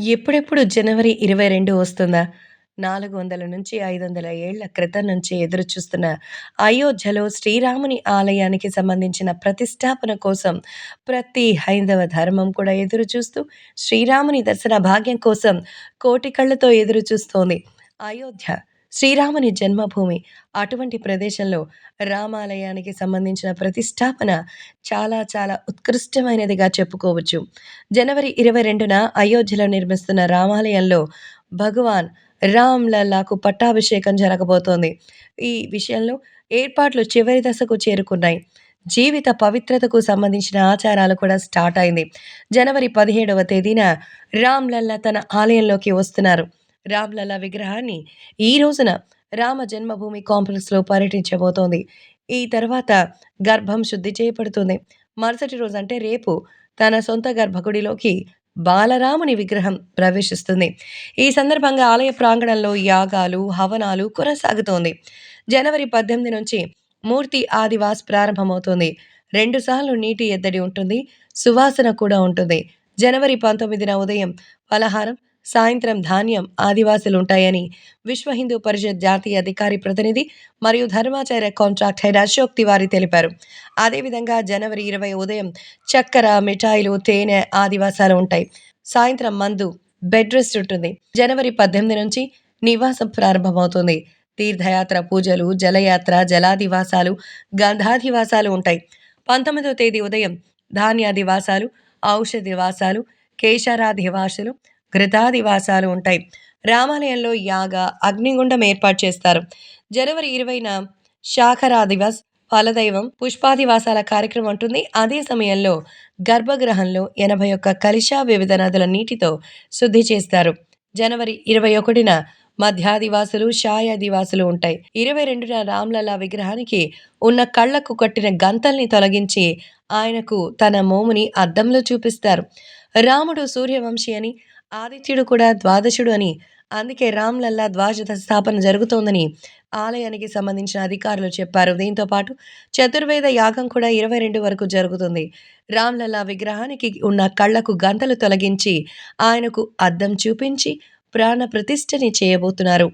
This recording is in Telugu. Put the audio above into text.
ఎప్పుడెప్పుడు జనవరి 22 వస్తుందా? 400-500 ఏళ్ల క్రితం నుంచి ఎదురుచూస్తున్న అయోధ్యలో శ్రీరాముని ఆలయానికి సంబంధించిన ప్రతిష్టాపన కోసం ప్రతి హైందవ ధర్మం కూడా ఎదురుచూస్తూ, శ్రీరాముని దర్శన భాగ్యం కోసం కోటి కళ్ళతో ఎదురుచూస్తోంది. అయోధ్య శ్రీరాముని జన్మభూమి. అటువంటి ప్రదేశంలో రామాలయానికి సంబంధించిన ప్రతిష్టాపన చాలా చాలా ఉత్కృష్టమైనదిగా చెప్పుకోవచ్చు. జనవరి 22న అయోధ్యలో నిర్మిస్తున్న రామాలయంలో భగవాన్ రామ్ లల్లాకు పట్టాభిషేకం జరగబోతోంది. ఈ విషయంలో ఏర్పాట్లు చివరి దశకు చేరుకున్నాయి. జీవిత పవిత్రతకు సంబంధించిన ఆచారాలు కూడా స్టార్ట్ అయింది. జనవరి 17వ తేదీన రామ్ లల్లా తన ఆలయంలోకి వస్తున్నారు. రామ్ లల్లా విగ్రహాన్ని ఈ రోజున రామ జన్మభూమి కాంప్లెక్స్‌లో పర్యటించబోతోంది. ఈ తర్వాత గర్భం శుద్ధి చేయబడుతుంది. మరుసటి రోజు అంటే రేపు తన సొంత గర్భగుడిలోకి బాలరాముని విగ్రహం ప్రవేశిస్తుంది. ఈ సందర్భంగా ఆలయ ప్రాంగణంలో యాగాలు, హవనాలు కొనసాగుతోంది. జనవరి 18 నుంచి మూర్తి ఆదివాస్ ప్రారంభమవుతుంది. 2 సార్లు నీటి ఎద్దడి ఉంటుంది. సువాసన కూడా ఉంటుంది. జనవరి 19న ఉదయం పలహారం, సాయంత్రం ధాన్యం ఆదివాసులుంటాయని విశ్వ హిందూ పరిషత్ జాతీయ అధికారి ప్రతినిధి మరియు ధర్మాచార్య కాంట్రాక్ట్ హెడ్ అశోక్ తివారీ తెలిపారు. అదేవిధంగా జనవరి 20 ఉదయం చక్కెర, మిఠాయిలు, తేనె ఆదివాసాలు ఉంటాయి. సాయంత్రం మందు, బెడ్ రెస్ట్ ఉంటుంది. జనవరి 18 నుంచి నివాసం ప్రారంభమవుతుంది. తీర్థయాత్ర, పూజలు, జలయాత్ర, జలాదివాసాలు, గంధాదివాసాలు ఉంటాయి. 19వ తేదీ ఉదయం ధాన్యాదివాసాలు, ఔషధివాసాలు, కేశరాదివాసులు, ఘృతాదివాసాలు ఉంటాయి. రామాలయంలో యాగ, అగ్నిగుండం ఏర్పాటు చేస్తారు. జనవరి 20న శాఖరాదివాస్, ఫలదైవం, పుష్పాదివాసాల కార్యక్రమం ఉంటుంది. అదే సమయంలో గర్భగృహంలో 81 కలశ వివిధ నదుల నీటితో శుద్ధి చేస్తారు. జనవరి 21న మధ్యాదివాసులు, షాయాదివాసులు ఉంటాయి. 22న రామ్లలా విగ్రహానికి ఉన్న కళ్లకు కట్టిన గంతల్ని తొలగించి ఆయనకు తన మోముని అద్దంలో చూపిస్తారు. రాముడు సూర్యవంశీ అని, ఆదిత్యుడు కూడా ద్వాదశుడు అని, అందుకే రామ్లల్లా ద్వాదశ స్థాపన జరుగుతోందని ఆలయానికి సంబంధించిన అధికారులు చెప్పారు. దీంతో పాటు చతుర్వేద యాగం కూడా 22 వరకు జరుగుతుంది. రామ్లల్లా విగ్రహానికి ఉన్న కళ్లకు గంతలు తొలగించి ఆయనకు అద్దం చూపించి ప్రాణ ప్రతిష్ఠని చేయబోతున్నారు.